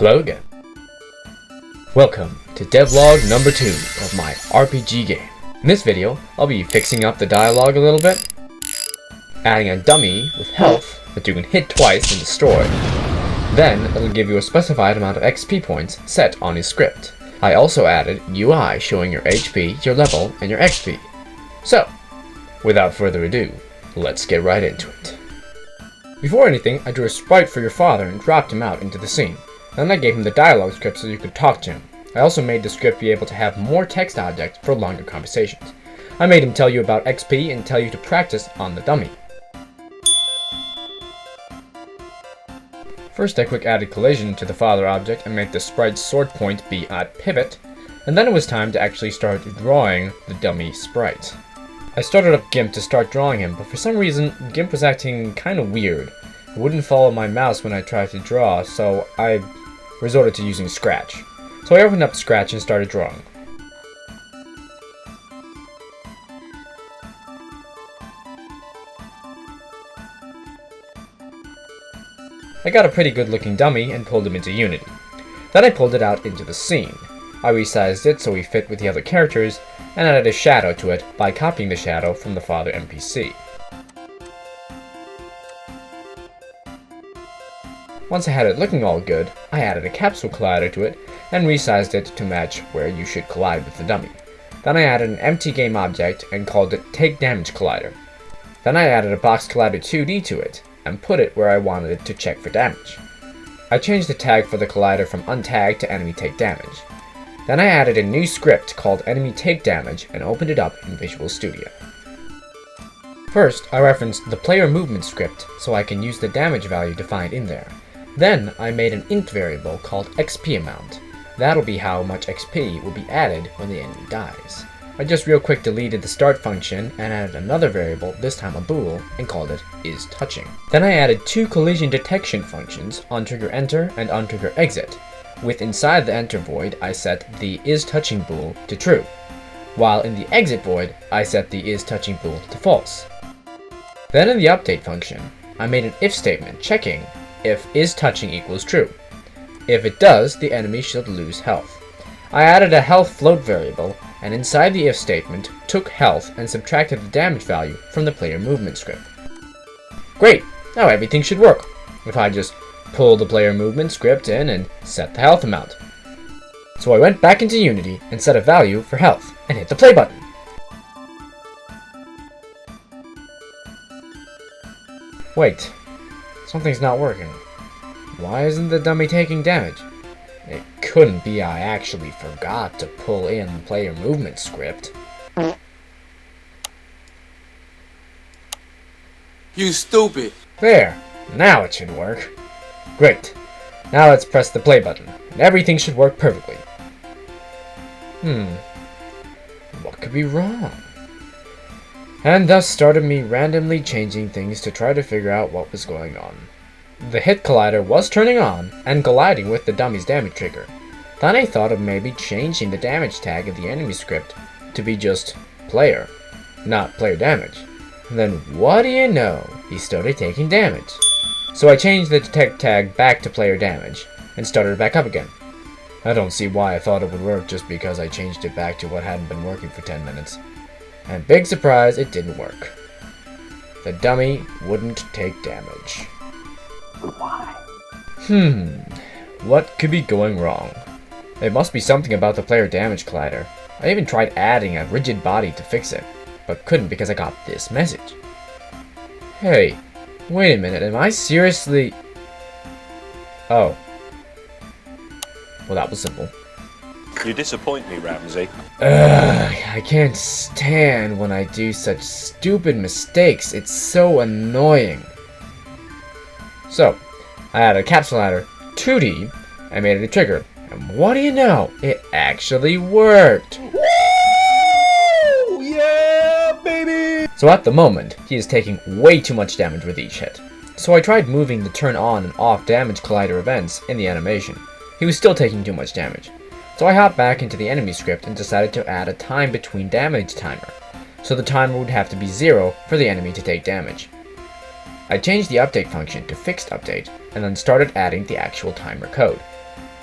Hello again. Welcome to Devlog number 2 of my RPG game. In this video, I'll be fixing up the dialogue a little bit, adding a dummy with health that you can hit twice and destroy. Then, it'll give you a specified amount of XP points set on his script. I also added UI showing your HP, your level, and your XP. So, without further ado, let's get right into it. Before anything, I drew a sprite for your father and dropped him out into the scene. Then I gave him the dialogue script so you could talk to him. I also made the script be able to have more text objects for longer conversations. I made him tell you about XP and tell you to practice on the dummy. First I quick added collision to the father object and made the sprite's sword point be at pivot, and then it was time to actually start drawing the dummy sprite. I started up GIMP to start drawing him, but for some reason, GIMP was acting kinda weird. It wouldn't follow my mouse when I tried to draw, so I resorted to using Scratch. So I opened up Scratch and started drawing. I got a pretty good looking dummy and pulled him into Unity. Then I pulled it out into the scene. I resized it so he fit with the other characters, and added a shadow to it by copying the shadow from the father NPC. Once I had it looking all good, I added a capsule collider to it and resized it to match where you should collide with the dummy. Then I added an empty game object and called it Take Damage Collider. Then I added a box collider 2D to it and put it where I wanted it to check for damage. I changed the tag for the collider from untagged to enemy take damage. Then I added a new script called Enemy Take Damage and opened it up in Visual Studio. First, I referenced the player movement script so I can use the damage value defined in there. Then, I made an int variable called XP amount. That'll be how much XP will be added when the enemy dies. I just real quick deleted the start function and added another variable, this time a bool, and called it isTouching. Then I added two collision detection functions, onTriggerEnter and onTriggerExit. With inside the enter void, I set the isTouching bool to true, while in the exit void, I set the isTouching bool to false. Then in the update function, I made an if statement checking if isTouching equals true. If it does, the enemy should lose health. I added a health float variable, and inside the if statement, took health and subtracted the damage value from the player movement script. Great! Now everything should work. If I just pull the player movement script in and set the health amount. So I went back into Unity and set a value for health and hit the play button. Wait, something's not working. Why isn't the dummy taking damage? It couldn't be I actually forgot to pull in the player movement script. You stupid! There, now it should work. Great. Now let's press the play button, and everything should work perfectly. What could be wrong? And thus started me randomly changing things to try to figure out what was going on. The hit collider was turning on, and colliding with the dummy's damage trigger. Then I thought of maybe changing the damage tag of the enemy script to be just player, not player damage. And then what do you know, he started taking damage. So I changed the detect tag back to player damage, and started it back up again. I don't see why I thought it would work just because I changed it back to what hadn't been working for 10 minutes. And big surprise, it didn't work. The dummy wouldn't take damage. Why? What could be going wrong? It must be something about the player damage collider. I even tried adding a rigid body to fix it, but couldn't because I got this message. Hey. Wait a minute, am I seriously... Oh. Well, that was simple. You disappoint me, Ramsey. I can't stand when I do such stupid mistakes. It's so annoying. So, I added a capsule ladder 2D and made it a trigger. And what do you know? It actually worked. Woo! Yeah, baby! So at the moment, he is taking way too much damage with each hit. So I tried moving the turn on and off damage collider events in the animation. He was still taking too much damage. So I hopped back into the enemy script and decided to add a time between damage timer. So the timer would have to be 0 for the enemy to take damage. I changed the update function to fixed update, and then started adding the actual timer code.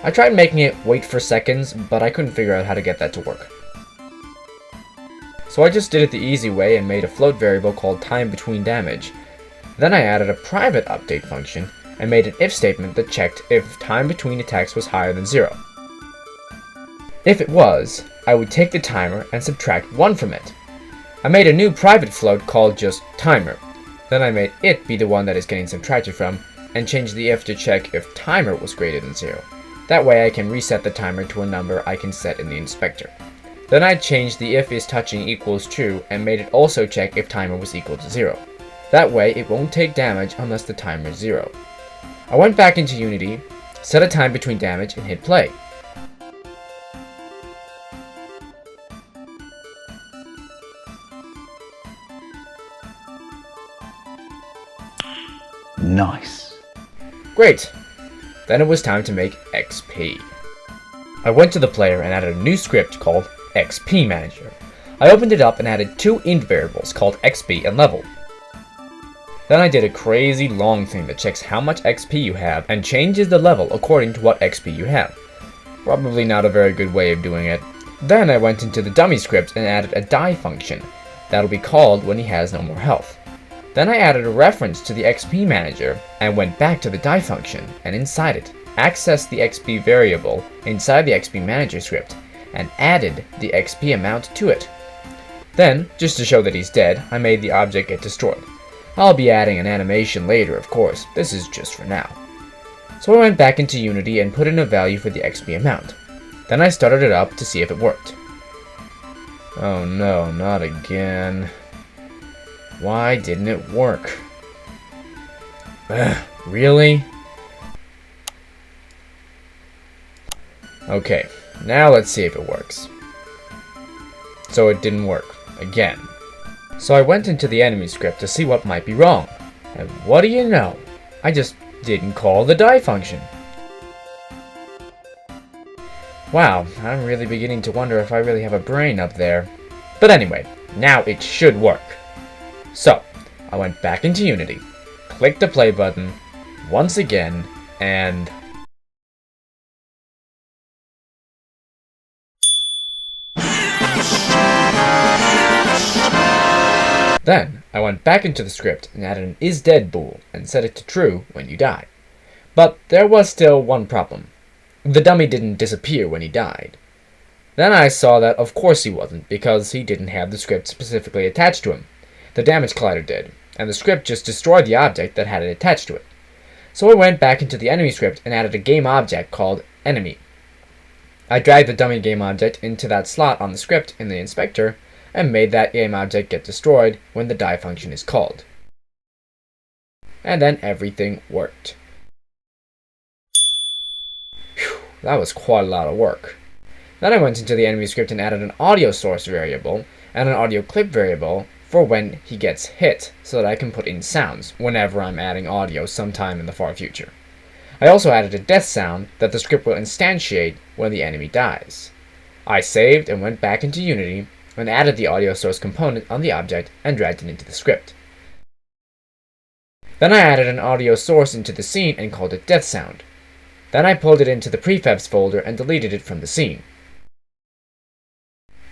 I tried making it wait for seconds, but I couldn't figure out how to get that to work. So I just did it the easy way and made a float variable called time between damage. Then I added a private update function and made an if statement that checked if time between attacks was higher than 0. If it was, I would take the timer and subtract 1 from it. I made a new private float called just timer. Then I made it be the one that is getting subtracted from, and changed the if to check if timer was greater than 0. That way I can reset the timer to a number I can set in the inspector. Then I changed the if is touching equals true and made it also check if timer was equal to 0. That way it won't take damage unless the timer is 0. I went back into Unity, set a time between damage, and hit play. Nice. Great! Then it was time to make XP. I went to the player and added a new script called XP Manager. I opened it up and added 2 int variables called XP and level. Then I did a crazy long thing that checks how much XP you have and changes the level according to what XP you have. Probably not a very good way of doing it. Then I went into the dummy script and added a die function that'll be called when he has no more health. Then I added a reference to the XP manager and went back to the die function and inside it, accessed the XP variable inside the XP manager script and added the XP amount to it. Then, just to show that he's dead, I made the object get destroyed. I'll be adding an animation later, of course, this is just for now. So I went back into Unity and put in a value for the XP amount. Then I started it up to see if it worked. Oh no, not again. Why didn't it work? Ugh, really? Okay, now let's see if it works. So it didn't work, again. So I went into the enemy script to see what might be wrong. And what do you know? I just didn't call the die function. Wow, I'm really beginning to wonder if I really have a brain up there. But anyway, now it should work. So, I went back into Unity, clicked the play button once again, and then I went back into the script and added an isDead bool and set it to true when you die. But there was still one problem. The dummy didn't disappear when he died. Then I saw that of course he wasn't, because he didn't have the script specifically attached to him. The damage collider did, and the script just destroyed the object that had it attached to it. So I went back into the enemy script and added a game object called enemy. I dragged the dummy game object into that slot on the script in the inspector, and made that game object get destroyed when the die function is called. And then everything worked. Whew, that was quite a lot of work. Then I went into the enemy script and added an audio source variable and an audio clip variable for when he gets hit, so that I can put in sounds whenever I'm adding audio sometime in the far future. I also added a death sound that the script will instantiate when the enemy dies. I saved and went back into Unity and added the audio source component on the object and dragged it into the script. Then I added an audio source into the scene and called it death sound. Then I pulled it into the prefabs folder and deleted it from the scene.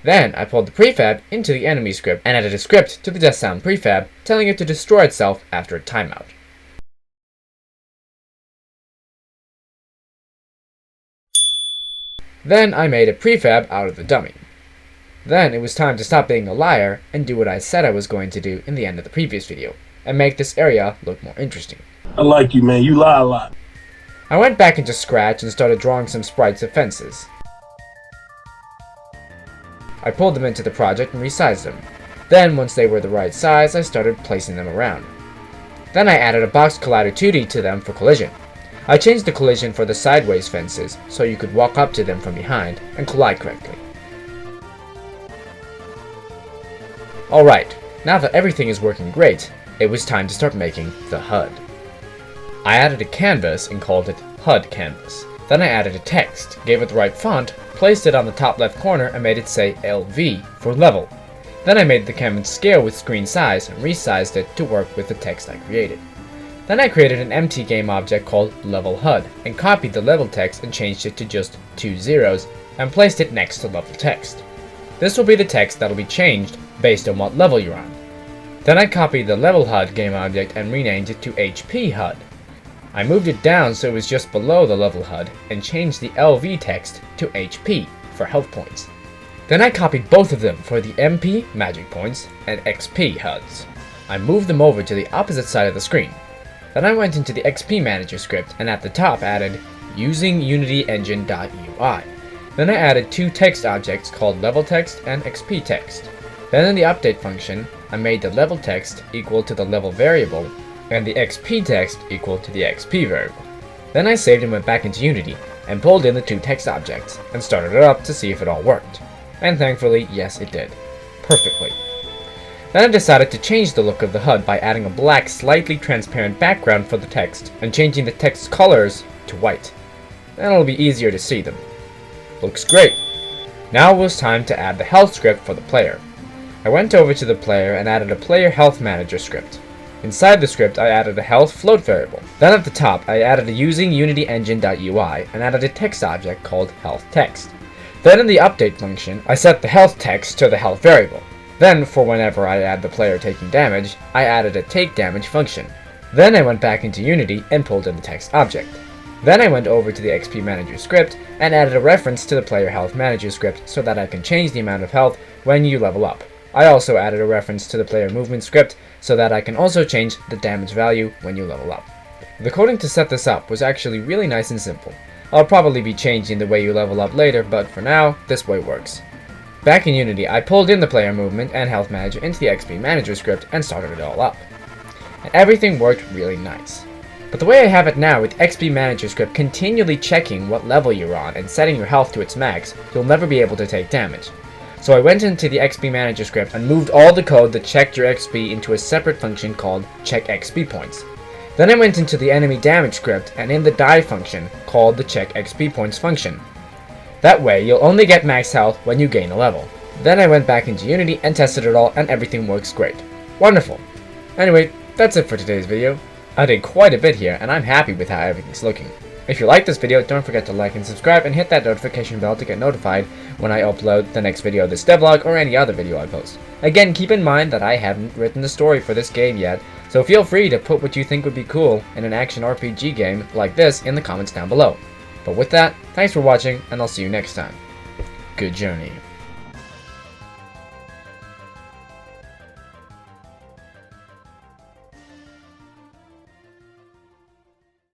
Then I pulled the prefab into the enemy script and added a script to the death sound prefab telling it to destroy itself after a timeout. Then I made a prefab out of the dummy. Then it was time to stop being a liar and do what I said I was going to do in the end of the previous video, and make this area look more interesting. I like you, man. You lie a lot. I went back into Scratch and started drawing some sprites of fences. I pulled them into the project and resized them. Then, once they were the right size, I started placing them around. Then I added a box collider 2D to them for collision. I changed the collision for the sideways fences so you could walk up to them from behind and collide correctly. Alright, now that everything is working great, it was time to start making the HUD. I added a canvas and called it HUD Canvas. Then I added a text, gave it the right font, placed it on the top left corner and made it say LV for level. Then I made the canvas scale with screen size and resized it to work with the text I created. Then I created an empty game object called level HUD and copied the level text and changed it to just 2 zeros and placed it next to level text. This will be the text that will be changed based on what level you're on. Then I copied the level HUD game object and renamed it to HP HUD. I moved it down so it was just below the level HUD and changed the LV text to HP for health points. Then I copied both of them for the MP magic points and XP HUDs. I moved them over to the opposite side of the screen. Then I went into the XP Manager script and at the top added using Unity Engine.UI. Then I added 2 text objects called level text and XP text. Then in the update function, I made the level text equal to the level variable and the XP text equal to the XP variable. Then I saved and went back into Unity and pulled in the 2 text objects and started it up to see if it all worked. And thankfully, yes it did. Perfectly. Then I decided to change the look of the HUD by adding a black, slightly transparent background for the text and changing the text colors to white. Then it'll be easier to see them. Looks great. Now it was time to add the health script for the player. I went over to the player and added a player health manager script. Inside the script I added a health float variable. Then at the top I added a using Unity Engine.UI and added a text object called health text. Then in the update function I set the health text to the health variable. Then, for whenever I add the player taking damage, I added a take damage function. Then I went back into Unity and pulled in the text object. Then I went over to the XP Manager script and added a reference to the player health manager script so that I can change the amount of health when you level up. I also added a reference to the player movement script so that I can also change the damage value when you level up. The coding to set this up was actually really nice and simple. I'll probably be changing the way you level up later, but for now, this way works. Back in Unity, I pulled in the player movement and health manager into the XP Manager script and started it all up. And everything worked really nice. But the way I have it now with XP Manager script continually checking what level you're on and setting your health to its max, you'll never be able to take damage. So I went into the XP Manager script and moved all the code that checked your XP into a separate function called check XP points. Then I went into the enemy damage script and in the die function called the check XP points function. That way, you'll only get max health when you gain a level. Then I went back into Unity and tested it all and everything works great. Wonderful. Anyway, that's it for today's video. I did quite a bit here and I'm happy with how everything's looking. If you like this video, don't forget to like and subscribe and hit that notification bell to get notified when I upload the next video of this devlog or any other video I post. Again, keep in mind that I haven't written the story for this game yet, so feel free to put what you think would be cool in an action RPG game like this in the comments down below. But with that, thanks for watching, and I'll see you next time. Good journey.